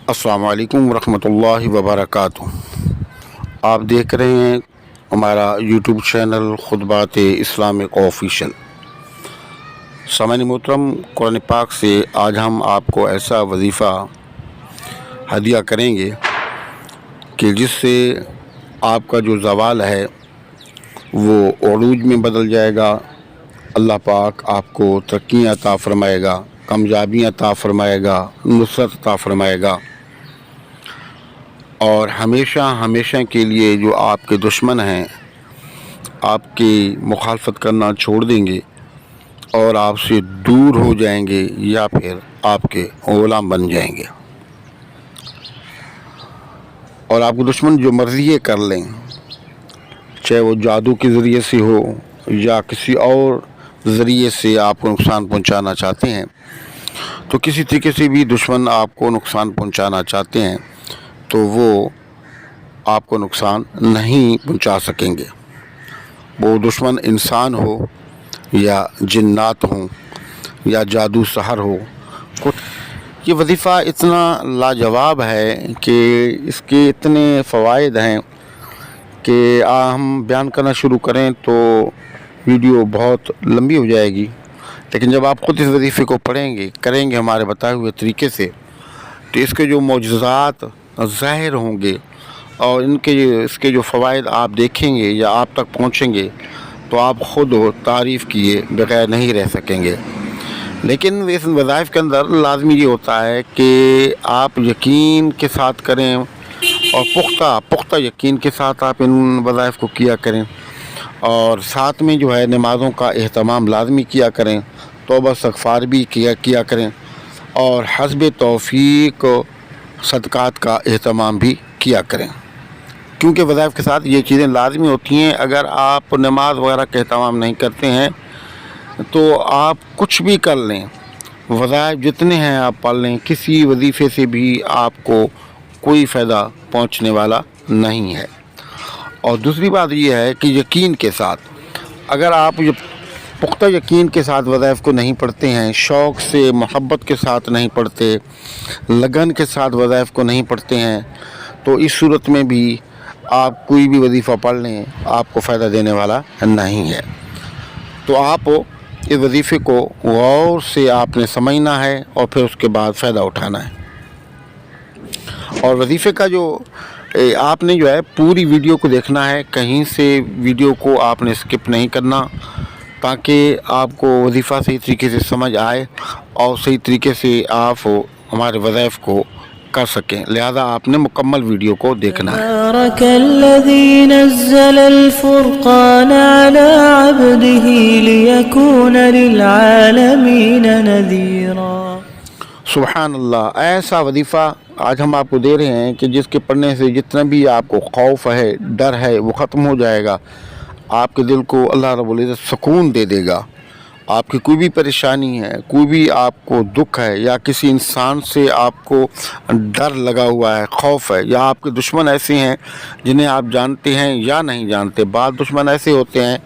السلام علیکم ورحمۃ اللہ وبرکاتہ۔ آپ دیکھ رہے ہیں ہمارا یوٹیوب چینل خطبات اسلامک آفیشل۔ سامعین محترم، قرآن پاک سے آج ہم آپ کو ایسا وظیفہ ہدیہ کریں گے کہ جس سے آپ کا جو زوال ہے وہ عروج میں بدل جائے گا۔ اللہ پاک آپ کو ترقیاں عطا فرمائے گا، کامیابیاں عطا فرمائے گا، نصرت عطا فرمائے گا، اور ہمیشہ ہمیشہ کے لیے جو آپ کے دشمن ہیں آپ کی مخالفت کرنا چھوڑ دیں گے اور آپ سے دور ہو جائیں گے یا پھر آپ کے غلام بن جائیں گے، اور آپ کے دشمن جو مرضی کر لیں، چاہے وہ جادو کے ذریعے سے ہو یا کسی اور ذریعے سے آپ کو نقصان پہنچانا چاہتے ہیں، تو کسی طریقے سے بھی دشمن آپ کو نقصان پہنچانا چاہتے ہیں تو وہ آپ کو نقصان نہیں پہنچا سکیں گے۔ وہ دشمن انسان ہو یا جنات ہوں یا جادو سحر ہو۔ یہ وظیفہ اتنا لاجواب ہے کہ اس کے اتنے فوائد ہیں کہ ہم بیان کرنا شروع کریں تو ویڈیو بہت لمبی ہو جائے گی، لیکن جب آپ خود اس وظیفے کو پڑھیں گے، کریں گے ہمارے بتائے ہوئے طریقے سے، تو اس کے جو معجزات ظاہر ہوں گے اور اس کے جو فوائد آپ دیکھیں گے یا آپ تک پہنچیں گے تو آپ خود تعریف کیے بغیر نہیں رہ سکیں گے۔ لیکن اس وظائف کے اندر لازمی یہ ہوتا ہے کہ آپ یقین کے ساتھ کریں اور پختہ یقین کے ساتھ آپ ان وظائف کو کیا کریں، اور ساتھ میں جو ہے نمازوں کا اہتمام لازمی کیا کریں، توبہ استغفار بھی کیا کریں، اور حسب توفیق صدقات کا اہتمام بھی کیا کریں، کیونکہ وظائف کے ساتھ یہ چیزیں لازمی ہوتی ہیں۔ اگر آپ نماز وغیرہ کا اہتمام نہیں کرتے ہیں تو آپ کچھ بھی کر لیں، وظائف جتنے ہیں آپ پڑھ لیں، کسی وظیفے سے بھی آپ کو کوئی فائدہ پہنچنے والا نہیں ہے۔ اور دوسری بات یہ ہے کہ یقین کے ساتھ، اگر آپ پختہ یقین کے ساتھ وظائف کو نہیں پڑھتے ہیں، شوق سے محبت کے ساتھ نہیں پڑھتے، لگن کے ساتھ وظائف کو نہیں پڑھتے ہیں، تو اس صورت میں بھی آپ کوئی بھی وظیفہ پڑھ لیں آپ کو فائدہ دینے والا نہیں ہے۔ تو آپ اس وظیفے کو غور سے آپ نے سمجھنا ہے اور پھر اس کے بعد فائدہ اٹھانا ہے۔ اور وظیفے کا جو آپ نے جو ہے پوری ویڈیو کو دیکھنا ہے، کہیں سے ویڈیو کو آپ نے اسکپ نہیں کرنا، تاکہ آپ کو وظیفہ صحیح طریقے سے سمجھ آئے اور صحیح طریقے سے آپ ہمارے وظائف کو کر سکیں، لہذا آپ نے مکمل ویڈیو کو دیکھنا ہے۔ تبارک الذی نزل الفرقان علی عبدہ لیکون للعالمین نذیرا۔ سبحان اللہ، ایسا وظیفہ آج ہم آپ کو دے رہے ہیں کہ جس کے پڑھنے سے جتنا بھی آپ کو خوف ہے، ڈر ہے، وہ ختم ہو جائے گا، آپ کے دل کو اللہ رب العزت سکون دے دے گا۔ آپ کی کوئی بھی پریشانی ہے، کوئی بھی آپ کو دکھ ہے، یا کسی انسان سے آپ کو ڈر لگا ہوا ہے، خوف ہے، یا آپ کے دشمن ایسے ہیں جنہیں آپ جانتے ہیں یا نہیں جانتے۔ بعض دشمن ایسے ہوتے ہیں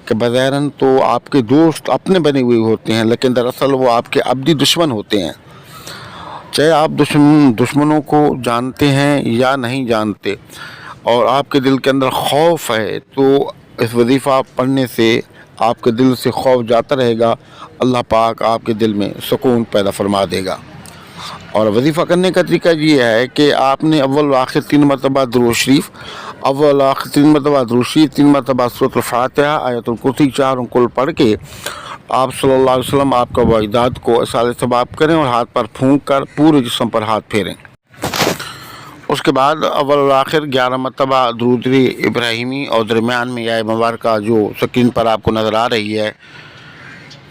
کہ بظاہراً تو آپ کے دوست اپنے بنے ہوئے ہوتے ہیں، لیکن دراصل وہ آپ کے ابدی دشمن ہوتے ہیں۔ چاہے آپ دشمنوں کو جانتے ہیں یا نہیں جانتے، اور آپ کے دل کے اندر خوف ہے، تو اس وظیفہ پڑھنے سے آپ کے دل سے خوف جاتا رہے گا، اللہ پاک آپ کے دل میں سکون پیدا فرما دے گا۔ اور وظیفہ کرنے کا طریقہ یہ ہے کہ آپ نے اول و آخر 3 مرتبہ درود شریف، اول آخر 3 مرتبہ درود شریف، 3 مرتبہ سورۃ الفاتحہ، آیت الکرسی 4 کل پڑھ کے آپ صلی اللہ علیہ وسلم آپ کا واجداد کو اصال ثواب کریں اور ہاتھ پر پھونک کر پورے جسم پر ہاتھ پھیریں۔ اس کے بعد اول و آخر 11 مرتبہ درود ابراہیمی، اور درمیان میں یا مبارکہ جو سکرین پر آپ کو نظر آ رہی ہے،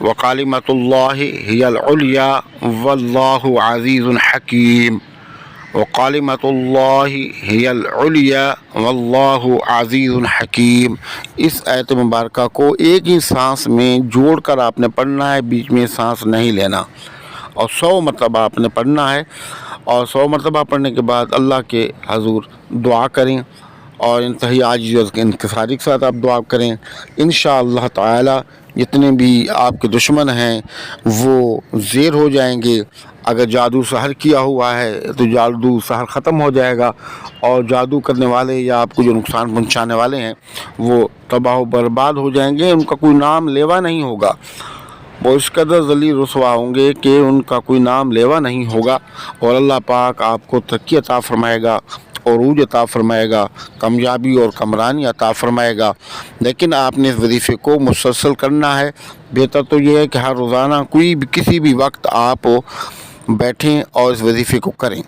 وَقَالِمَةُ اللَّهِ هِيَ الْعُلْيَا وَاللَّهُ عَزِيزٌ حَكِيمٌ، وَقَالِمَةُ اللَّهِ هِيَ الْعُلْيَا وَاللَّهُ عَزِيزٌ حَكِيمٌ۔ اس آیت مبارکہ کو ایک ہی سانس میں جوڑ کر آپ نے پڑھنا ہے، بیچ میں سانس نہیں لینا، اور 100 مرتبہ آپ نے پڑھنا ہے، اور 100 مرتبہ پڑھنے کے بعد اللہ کے حضور دعا کریں اور انتہائی عاجزی اور انکساری کے ساتھ آپ دعا کریں. انشاءاللہ تعالی جتنے بھی آپ کے دشمن ہیں وہ زیر ہو جائیں گے. اگر جادو سحر کیا ہوا ہے تو جادو سحر ختم ہو جائے گا، اور جادو کرنے والے یا آپ کو جو نقصان پہنچانے والے ہیں وہ تباہ و برباد ہو جائیں گے. ان کا کوئی نام لیوا نہیں ہوگا، وہ اس قدر ذلیل رسوا ہوں گے کہ ان کا کوئی نام لیوا نہیں ہوگا. اور اللہ پاک آپ کو ترقی عطا فرمائے گا، عروج عطا فرمائے گا، کامیابی اور کمرانی عطا فرمائے گا. لیکن آپ نے اس وظیفے کو مسلسل کرنا ہے. بہتر تو یہ ہے کہ ہر روزانہ کوئی بھی کسی بھی وقت آپ بیٹھیں اور اس وظیفے کو کریں،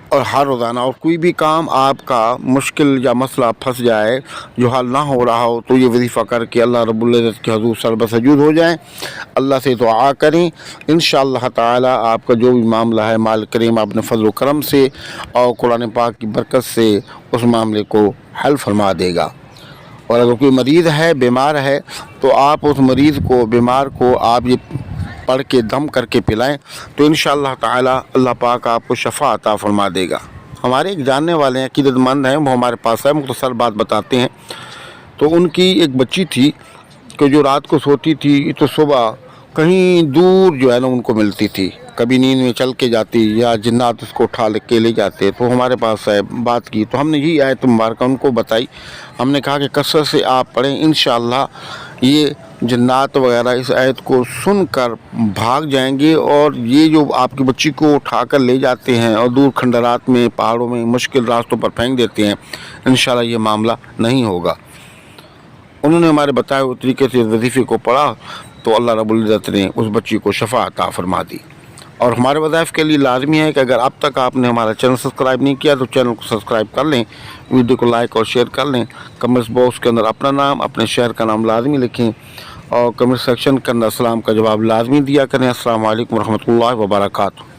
اور ہر روزانہ. اور کوئی بھی کام آپ کا مشکل یا مسئلہ پھنس جائے جو حل نہ ہو رہا ہو تو یہ وظیفہ کر کے اللہ رب العزت کے حضور سر بسجود ہو جائیں، اللہ سے دعا کریں. انشاءاللہ تعالی آپ کا جو بھی معاملہ ہے مالک کریم اپنے فضل و کرم سے اور قرآن پاک کی برکت سے اس معاملے کو حل فرما دے گا. اور اگر کوئی مریض ہے، بیمار ہے، تو آپ اس مریض کو، بیمار کو آپ یہ پڑھ کے دم کر کے پلائیں تو انشاءاللہ تعالی اللہ پاک آپ کو شفا عطا فرما دے گا. ہمارے ایک جاننے والے ہیں، عقیدت مند ہیں، وہ ہمارے پاس ہے، مختصر بات بتاتے ہیں. تو ان کی ایک بچی تھی کہ جو رات کو سوتی تھی تو صبح کہیں دور جو ہے نا ان کو ملتی تھی. کبھی نیند میں چل کے جاتی یا جنات اس کو اٹھا کے لے جاتے. تو ہمارے پاس ہے، بات کی تو ہم نے یہی آیت مبارکہ ان کو بتائی. ہم نے کہا کہ کثرت سے آپ پڑھیں، انشاءاللہ یہ جنات وغیرہ اس آیت کو سن کر بھاگ جائیں گے. اور یہ جو آپ کی بچی کو اٹھا کر لے جاتے ہیں اور دور کھنڈرات میں، پہاڑوں میں، مشکل راستوں پر پھینک دیتے ہیں، انشاءاللہ یہ معاملہ نہیں ہوگا. انہوں نے ہمارے بتائے ہوئے طریقے سے اس وظیفے کو پڑھا تو اللہ رب العزت نے اس بچی کو شفا عطا فرما دی. اور ہمارے وظائف کے لیے لازمی ہے کہ اگر اب تک آپ نے ہمارا چینل سبسکرائب نہیں کیا تو چینل کو سبسکرائب کر لیں، ویڈیو کو لائک اور شیئر کر لیں. کمنٹس باکس کے اندر اپنا نام، اپنے شہر کا نام لازمی لکھیں، اور کمنٹ سیکشن کے اندر السلام کا جواب لازمی دیا کریں. السلام علیکم ورحمۃ اللہ وبرکاتہ.